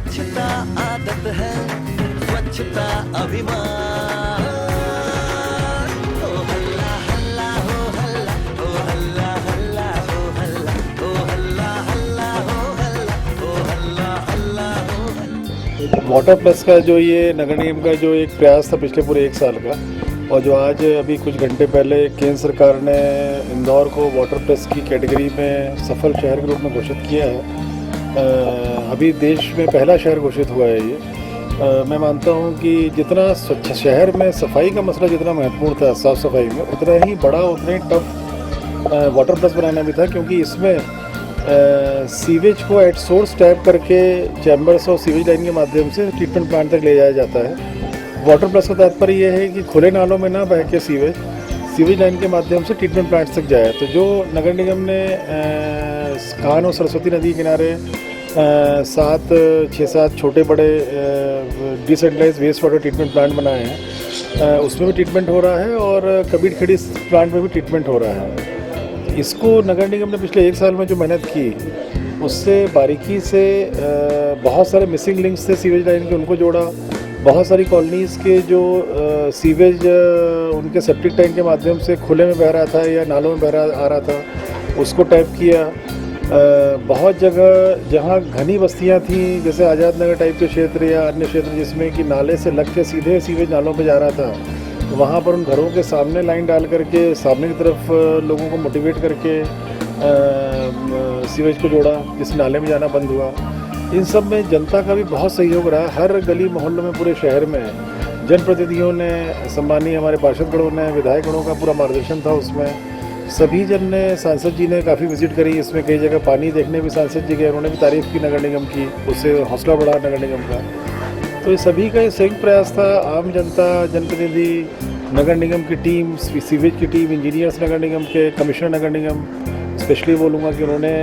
स्वच्छता आदत है, स्वच्छता अभिमान। हो हल्ला हल्ला हो हल्ला, हो हल्ला हल्ला हो हल्ला, हो हल्ला हल्ला हो हल्ला, हो हल्ला हल्ला हो हल्ला। वाटर प्लस का जो ये नगर निगम का जो एक प्रयास था पिछले पूरे एक साल का, और जो आज अभी कुछ घंटे पहले केंद्र सरकार ने इंदौर को वाटर प्लस की कैटेगरी में सफल शहर के रूप में घोषित किया है। अभी देश में पहला शहर घोषित हुआ है ये। मैं मानता हूँ कि जितना स्वच्छ शहर में सफाई का मसला जितना महत्वपूर्ण था साफ़ सफाई में, उतना ही बड़ा उतना ही टफ वाटर प्लस बनाना भी था, क्योंकि इसमें सीवेज को एट सोर्स टैप करके चैम्बर्स और सीवेज लाइन के माध्यम से ट्रीटमेंट प्लांट तक ले जाया जाता है। वाटर प्लस का तात्पर्य यह है कि खुले नालों में ना बह के सीवेज लाइन के माध्यम से ट्रीटमेंट प्लांट तक जाए। तो जो नगर निगम ने कान और सरस्वती नदी किनारे 6-7 छोटे बड़े decentralize waste water treatment plant बनाए हैं, उसमें भी ट्रीटमेंट हो रहा है और कबीर खड़ी प्लांट में भी ट्रीटमेंट हो रहा है। इसको नगर निगम ने पिछले एक साल में जो मेहनत की, उससे बारीकी से बहुत सारे मिसिंग लिंक्स थे सीवेज लाइन के, उनको जोड़ा। बहुत सारी कॉलोनीज़ के जो सीवेज उनके सेप्टिक टैंक के माध्यम से खुले में बह रहा था या नालों में आ रहा था, उसको टैप किया। बहुत जगह जहाँ घनी बस्तियाँ थी, जैसे आज़ाद नगर टाइप के क्षेत्र या अन्य क्षेत्र जिसमें कि नाले से लग के सीधे सीवेज नालों में जा रहा था, तो वहाँ पर उन घरों के सामने लाइन डाल करके सामने की तरफ लोगों को मोटिवेट करके सीवेज को जोड़ा, जिस नाले में जाना बंद हुआ। इन सब में जनता का भी बहुत सहयोग रहा। हर गली मोहल्लों में पूरे शहर में जनप्रतिनिधियों ने, सम्मानीय हमारे पार्षदगणों ने, विधायकगणों का पूरा मार्गदर्शन था उसमें। सभी जन ने, सांसद जी ने काफ़ी विजिट करी इसमें, कई जगह पानी देखने भी सांसद जी गए, उन्होंने भी तारीफ़ की नगर निगम की, उससे हौसला बढ़ा नगर निगम का। तो ये सभी का संयुक्त प्रयास था। आम जनता, जनप्रतिनिधि, नगर निगम की टीम, सीवेज की टीम, इंजीनियर्स नगर निगम के, कमिश्नर नगर निगम, स्पेशली बोलूँगा कि उन्होंने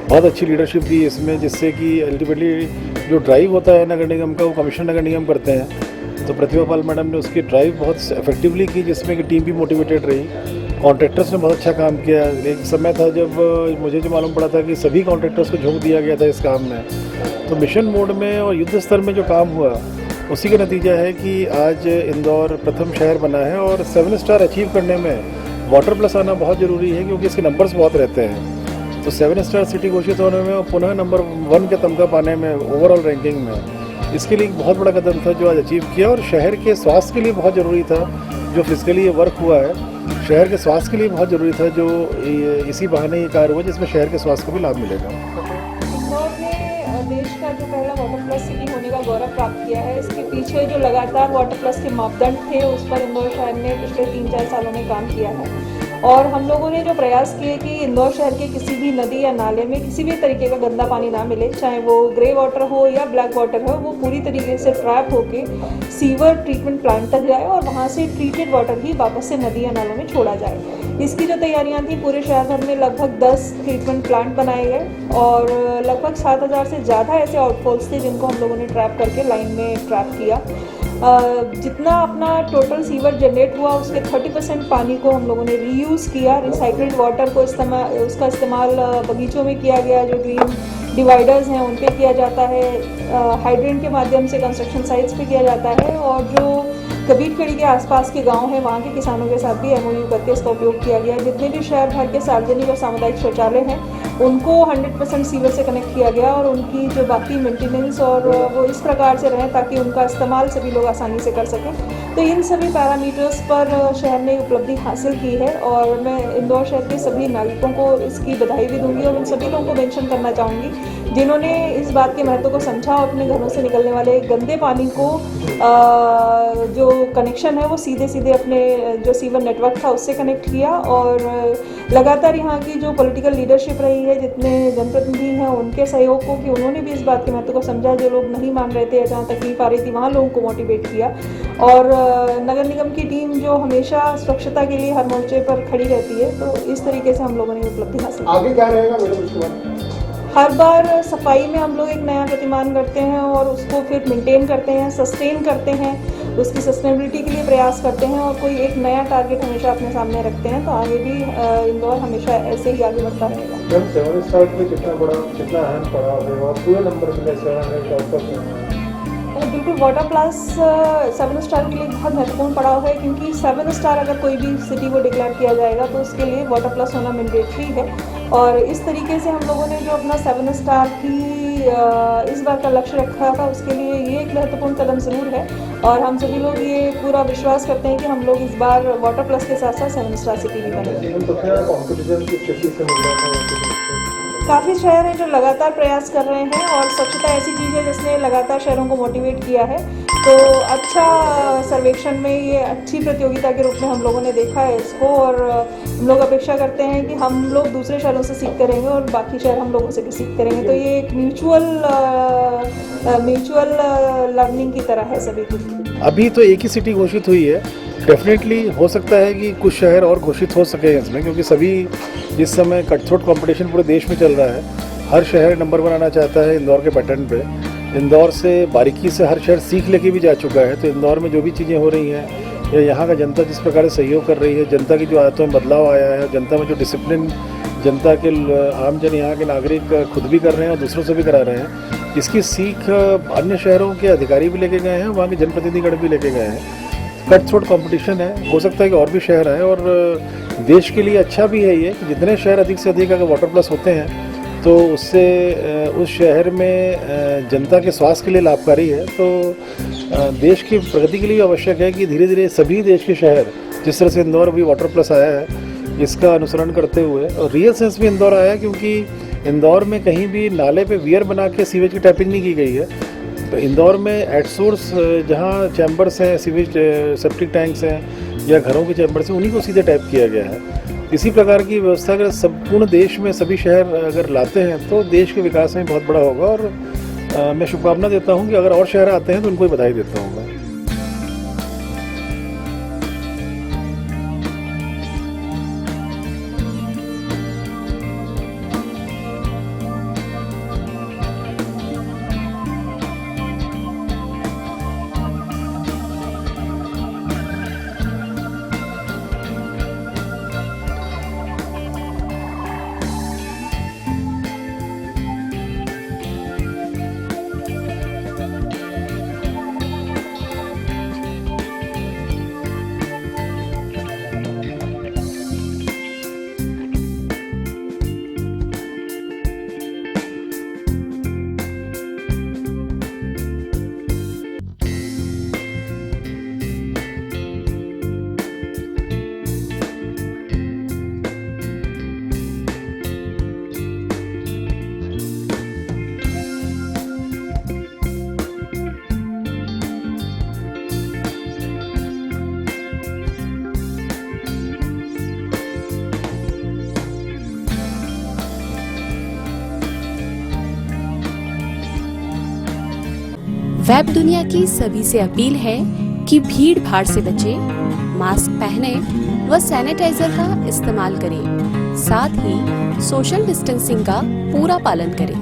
बहुत अच्छी लीडरशिप दी इसमें, जिससे कि अल्टीमेटली जो ड्राइव होता है नगर निगम का, वो कमिश्नर नगर निगम करते हैं। तो प्रतिभा पाल मैडम ने उसकी ड्राइव बहुत इफेक्टिवली की, जिसमें कि टीम भी मोटिवेटेड रही। कॉन्ट्रैक्टर्स ने बहुत अच्छा काम किया। एक समय था जब मुझे जो मालूम पड़ा था कि सभी कॉन्ट्रैक्टर्स को झोंक दिया गया था इस काम में। तो मिशन मोड में और युद्ध स्तर में जो काम हुआ, उसी का नतीजा है कि आज इंदौर प्रथम शहर बना है। और 7 स्टार अचीव करने में वाटर प्लस आना बहुत ज़रूरी है, क्योंकि इसके नंबर्स बहुत रहते हैं। तो 7 स्टार सिटी घोषित होने में और पुनः नंबर 1 के तमगा पाने में ओवरऑल रैंकिंग में, इसके लिए एक बहुत बड़ा कदम था जो आज अचीव किया। और शहर के स्वास्थ्य के लिए बहुत ज़रूरी था जो फिजिकली ये वर्क हुआ है। शहर के स्वास्थ्य के लिए बहुत ज़रूरी था जो इसी बहाने ये कार्य हुआ, जिसमें शहर के स्वास्थ्य को भी लाभ मिलेगा। इंदौर ने देश का जो पहला वाटर प्लस सिटी होने का गौरव प्राप्त किया है। इसके पीछे जो लगातार वाटर प्लस के मापदंड थे, उस पर इंदौर शहर ने पिछले 3-4 सालों में काम किया है। और हम लोगों ने जो प्रयास किए कि इंदौर शहर के किसी भी नदी या नाले में किसी भी तरीके का गंदा पानी ना मिले, चाहे वो ग्रे वाटर हो या ब्लैक वाटर हो, वो पूरी तरीके से ट्रैप होके सीवर ट्रीटमेंट प्लांट तक जाए और वहाँ से ट्रीटेड वाटर ही वापस से नदी या नालों में छोड़ा जाए। इसकी जो तैयारियां थी, पूरे शहर भर में लगभग 10 ट्रीटमेंट प्लांट बनाए गए और लगभग 7,000 से ज़्यादा ऐसे आउटफॉल्स थे जिनको हम लोगों ने ट्रैप करके लाइन में ट्रैप किया। जितना अपना टोटल सीवर जनरेट हुआ, उसके 30% पानी को हम लोगों ने रीयूज़ किया। रिसाइकल्ड वाटर को उसका इस्तेमाल बगीचों में किया गया, जो ग्रीन डिवाइडर्स हैं उन पे किया जाता है, हाइड्रेंट के माध्यम से कंस्ट्रक्शन साइट्स पे किया जाता है, और जो कबीर खड़ी के आसपास के गांव हैं वहाँ के किसानों के साथ भी MOU करके इसका उपयोग किया गया। जितने भी शहर भर के सार्वजनिक और सामुदायिक शौचालय हैं, उनको 100% सीवर से कनेक्ट किया गया और उनकी जो बाकी मेंटेनेंस और वो इस प्रकार से रहें ताकि उनका इस्तेमाल सभी लोग आसानी से कर सकें। तो इन सभी पैरामीटर्स पर शहर ने उपलब्धि हासिल की है और मैं इंदौर शहर के सभी नागरिकों को इसकी बधाई भी दूंगी और उन सभी लोगों को मेंशन करना चाहूँगी जिन्होंने इस बात के महत्व को समझा और अपने घरों से निकलने वाले गंदे पानी को जो कनेक्शन है वो सीधे अपने जो सीवर नेटवर्क था उससे कनेक्ट किया। और लगातार यहाँ की जो पॉलिटिकल लीडरशिप रही है, जितने जनप्रतिनिधि हैं, उनके सहयोग को कि उन्होंने भी इस बात के महत्व को समझा। जो लोग नहीं मान रहे थे या जहाँ तकलीफ आ रही थी, वहाँ लोगों को मोटिवेट किया। और नगर निगम की टीम जो हमेशा स्वच्छता के लिए हर मोर्चे पर खड़ी रहती है, तो इस तरीके से हम लोगों ने उपलब्धि हासिल की। आगे क्या रहेगा मैडम इसके बाद? हर बार सफाई में हम लोग एक नया प्रतिमान करते हैं और उसको फिर मेंटेन करते हैं, सस्टेन करते हैं उसकी सस्टेनेबिलिटी के लिए प्रयास करते हैं और कोई एक नया टारगेट हमेशा अपने सामने रखते हैं, तो आगे भी इंदौर हमेशा ऐसे ही आगे बढ़ता रहेगा। मैम 7 स्टार के लिए कितना अहम पड़ाव है और पूरे नंबर मिले 700 टॉप पर? बिल्कुल, वाटर प्लस 7 स्टार के लिए बहुत महत्वपूर्ण पड़ाव है, क्योंकि 7 स्टार अगर कोई भी सिटी को डिक्लेयर किया जाएगा तो उसके लिए वाटर प्लस होना मैंडेटरी है। और इस तरीके से हम लोगों ने जो अपना 7 स्टार की इस बार का लक्ष्य रखा था, उसके लिए ये एक महत्वपूर्ण कदम ज़रूर है। और हम सभी लोग ये पूरा विश्वास करते हैं कि हम लोग इस बार वाटर प्लस के साथ साथ 7 स्टार सिटी भी बनेंगे। तो क्या कॉम्पिटिशन की स्थिति से मिल रहा था? काफ़ी शहर हैं जो लगातार प्रयास कर रहे हैं और स्वच्छता ऐसी चीज़ है जिसने लगातार शहरों को मोटिवेट किया है। तो अच्छा सर्वेक्षण में ये अच्छी प्रतियोगिता के रूप में हम लोगों ने देखा है इसको, और हम लोग अपेक्षा करते हैं कि हम लोग दूसरे शहरों से सीखते रहेंगे और बाकी शहर हम लोगों से भी सीखते रहेंगे। तो ये एक म्यूचुअल लर्निंग की तरह है सभी की। अभी तो एक ही सिटी घोषित हुई है, डेफिनेटली हो सकता है कि कुछ शहर और घोषित हो सके इसमें, क्योंकि सभी जिस समय कटथ्रोट कंपटीशन पूरे देश में चल रहा है, हर शहर नंबर बनाना चाहता है इंदौर के पैटर्न पे। इंदौर से बारीकी से हर शहर सीख लेके भी जा चुका है। तो इंदौर में जो भी चीज़ें हो रही हैं या यहाँ का जनता जिस प्रकार से सहयोग कर रही है, जनता की जो आदतों में बदलाव आया है, जनता में जो डिसिप्लिन जनता के आमजन यहाँ के नागरिक खुद भी कर रहे हैं और दूसरों से भी करा रहे हैं, इसकी सीख अन्य शहरों के अधिकारी भी लेके गए हैं, वहाँ के जनप्रतिनिधिगण भी लेके गए हैं। कटथ्रोट कंपटीशन है, हो सकता है कि और भी शहर आए, और देश के लिए अच्छा भी है ये कि जितने शहर अधिक से अधिक अगर वाटर प्लस होते हैं तो उससे उस शहर में जनता के स्वास्थ्य के लिए लाभकारी है। तो देश की प्रगति के लिए आवश्यक है कि धीरे धीरे सभी देश के शहर, जिस तरह से इंदौर भी वाटर प्लस आया है, इसका अनुसरण करते हुए, और रियल सेंस भी इंदौर आया, क्योंकि इंदौर में कहीं भी नाले पे वियर बना के सीवेज की टैपिंग नहीं की गई है। तो इंदौर में एट सोर्स जहाँ चैम्बर्स हैं, सीवेज सेप्टिक टैंक्स हैं या घरों के चैम्बर्स हैं, उन्हीं को सीधे टैप किया गया है। इसी प्रकार की व्यवस्था अगर संपूर्ण देश में सभी शहर अगर लाते हैं तो देश के विकास में बहुत बड़ा होगा। और मैं शुभकामना देता हूँ कि अगर और शहर आते हैं तो उनको भी बधाई देता हूँ मैं। वेब दुनिया की सभी से अपील है कि भीड़ भाड़ से बचें, मास्क पहने व सैनिटाइजर का इस्तेमाल करें, साथ ही सोशल डिस्टेंसिंग का पूरा पालन करें।